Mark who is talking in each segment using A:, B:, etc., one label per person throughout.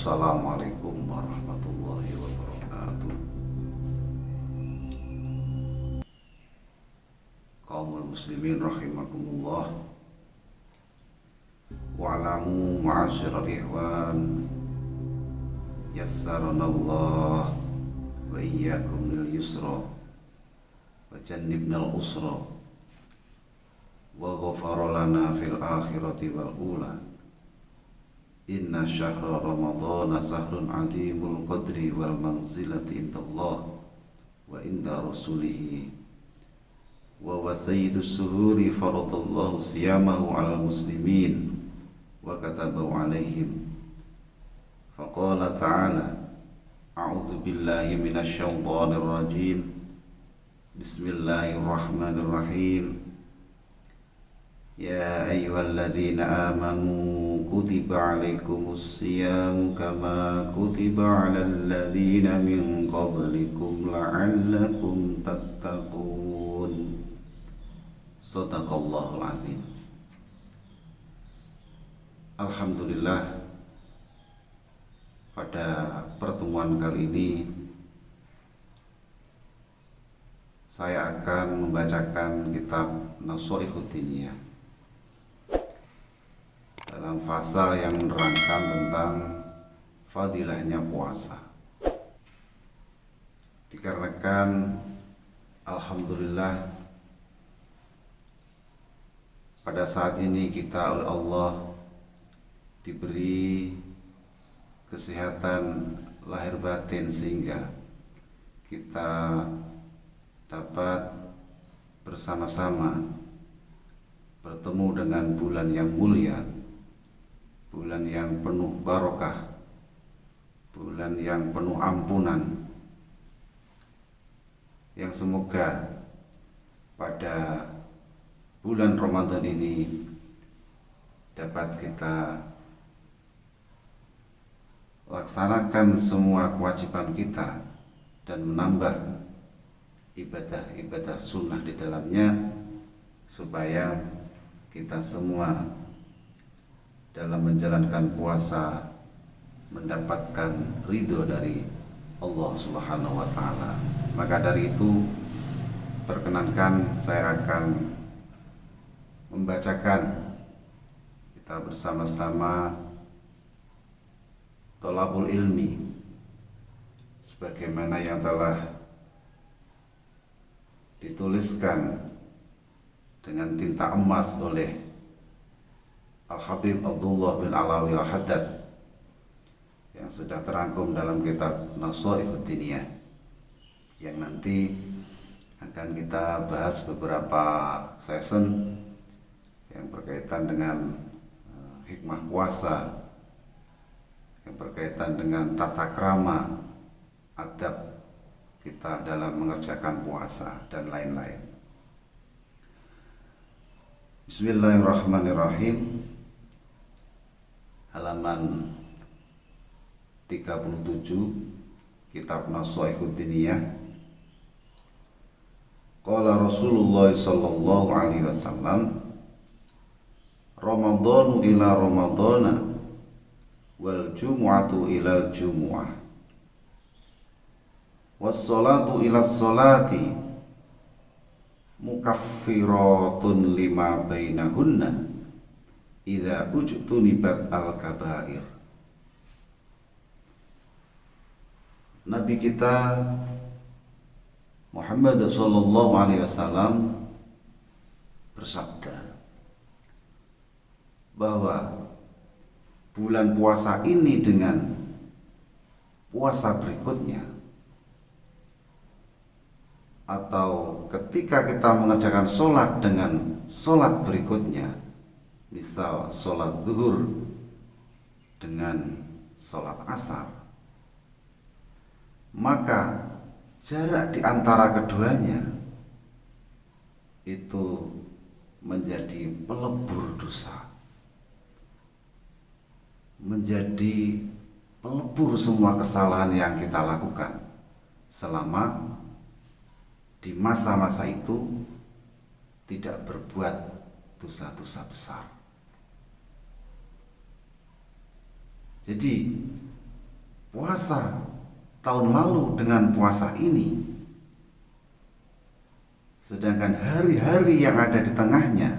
A: Assalamualaikum warahmatullahi wabarakatuh. Kaum muslimin rahimakumullah. Wa'lamu ma'asyiral ikhwan, yassarnallah wa iyyakum lil yusra wa jannibnal usra wa ghafara lana fil akhirati wal ula. Inna syahra ramadhana sahrun alimul qadri wal manzilati indallah wa inda rasulihi wa sayyidus suhuri faradallahu siyamahu alal muslimin wa katabahu alaihim. Faqala ta'ala a'udzu billahi minasy syaithanir rajim. Bismillahirrahmanirrahim. Ya ayyuhalladzina amanu kutiba alaikumus siyamu kama kutiba alal ladzina min qablikum la'allakum tattaqun. Shadaqallahul azim. Alhamdulillah, pada pertemuan kali ini saya akan membacakan kitab Nashaikhud Diniyah dalam pasal yang menerangkan tentang fadilahnya puasa. Dikarenakan alhamdulillah pada saat ini kita oleh Allah diberi kesehatan lahir batin sehingga kita dapat bersama-sama bertemu dengan bulan yang mulia, bulan yang penuh barokah, bulan yang penuh ampunan, yang semoga pada bulan Ramadan ini dapat kita laksanakan semua kewajiban kita dan menambah ibadah-ibadah sunnah di dalamnya, supaya kita semua dalam menjalankan puasa mendapatkan ridho dari Allah Subhanahu wa ta'ala. Maka dari itu, perkenankan saya akan membacakan kita bersama-sama thalabul ilmi sebagaimana yang telah dituliskan dengan tinta emas oleh Al-Habib Abdullah bin Alawi Al-Haddad yang sudah terangkum dalam kitab Nashaikhud Diniyah, yang nanti akan kita bahas beberapa session yang berkaitan dengan hikmah puasa, yang berkaitan dengan tata krama, adab kita dalam mengerjakan puasa dan lain-lain. Bismillahirrahmanirrahim. Halaman 37 kitab Nashaikhud Diniyah. Qala Rasulullah sallallahu alaihi wasallam, Ramadhanu ila Ramadhana wal jumu'atu ilal jumu'ah was salatu ila salati mukaffiratun lima bainahunna idza ujtunibat al kabair. Nabi kita Muhammad sallallahu alaihi wasallam bersabda bahwa bulan puasa ini dengan puasa berikutnya, atau ketika kita mengerjakan sholat dengan sholat berikutnya, misal sholat zuhur dengan sholat asar, maka jarak di antara keduanya itu menjadi pelebur dosa, menjadi pelebur semua kesalahan yang kita lakukan selama di masa-masa itu tidak berbuat dosa-dosa besar. Jadi puasa tahun lalu dengan puasa ini, sedangkan hari-hari yang ada di tengahnya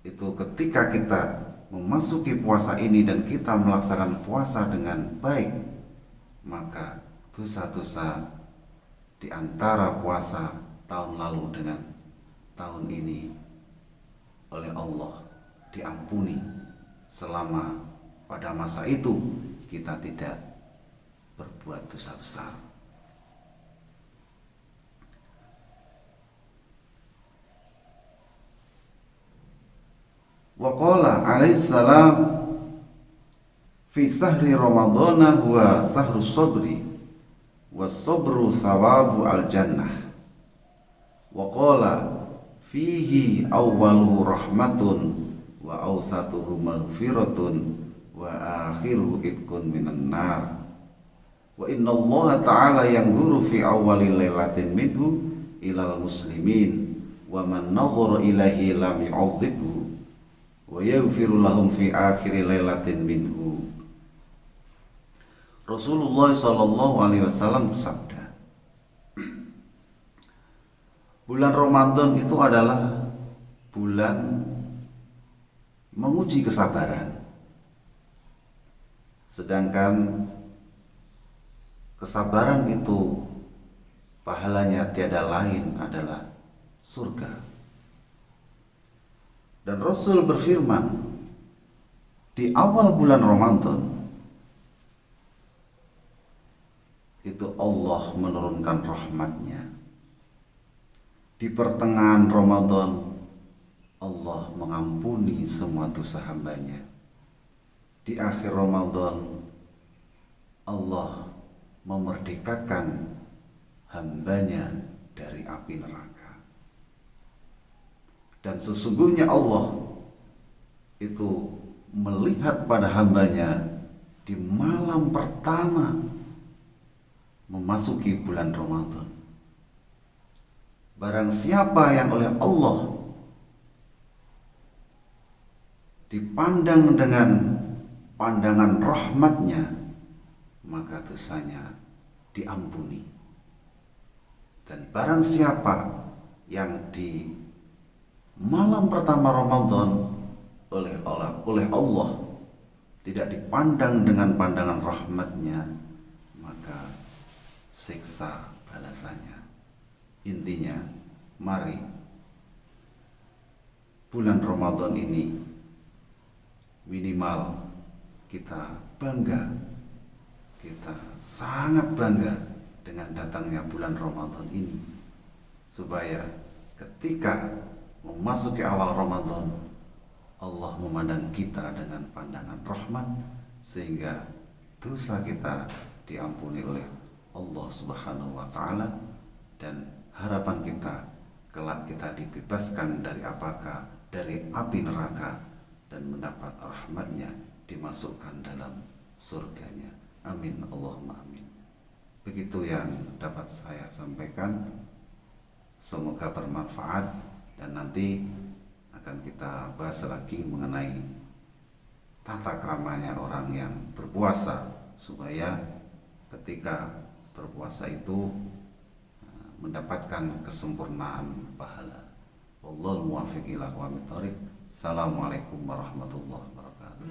A: itu ketika kita memasuki puasa ini dan kita melaksanakan puasa dengan baik, maka dosa-dosa di antara puasa tahun lalu dengan tahun ini oleh Allah diampuni selama pada masa itu kita tidak berbuat dosa besar. Wa qala alaihi salam fi sahri ramadhana huwa sahru sabri was sabru sawabu al jannah. Wa qala fihi awwaluhu rahmatun wa awsatuhu maghfiratun wa akhiru idkun minan nar. Wa inna Allah ta'ala yanzuru fi awwali lailatin minhu ilal muslimin wa man nadhara ilaihi lam yu'adzibhu wa yaghfiru lahum fi akhiri lailatin minhu. Rasulullah sallallahu alaihi wasallam bersabda, bulan Ramadan itu adalah bulan menguji kesabaran. Sedangkan kesabaran itu pahalanya tiada lain adalah surga. Dan Rasul berfirman, di awal bulan Ramadan itu Allah menurunkan rahmatnya. Di pertengahan Ramadan Allah mengampuni semua dosa hambanya. Di akhir Ramadan Allah memerdekakan hambanya dari api neraka. Dan sesungguhnya Allah itu melihat pada hambanya di malam pertama memasuki bulan Ramadan. Barang siapa yang oleh Allah dipandang dengan pandangan rahmatnya, maka dosanya diampuni. Dan barang siapa yang di malam pertama Ramadan oleh Allah tidak dipandang dengan pandangan rahmatnya, maka siksa balasannya. Intinya, mari bulan Ramadan ini minimal kita bangga, kita sangat bangga dengan datangnya bulan Ramadan ini, supaya ketika memasuki awal Ramadan Allah memandang kita dengan pandangan rahmat, sehingga dosa kita diampuni oleh Allah Subhanahu wa taala, dan harapan kita kelak kita dibebaskan dari apakah dari api neraka dan mendapat rahmatnya, dimasukkan dalam surganya. Amin Allahumma amin. Begitu yang dapat saya sampaikan, semoga bermanfaat, dan nanti akan kita bahas lagi mengenai tata keramanya orang yang berpuasa, supaya ketika berpuasa itu mendapatkan kesempurnaan pahala. Wallahul muwaffiq ila aqwamit thoriq. Assalamualaikum warahmatullahi wabarakatuh.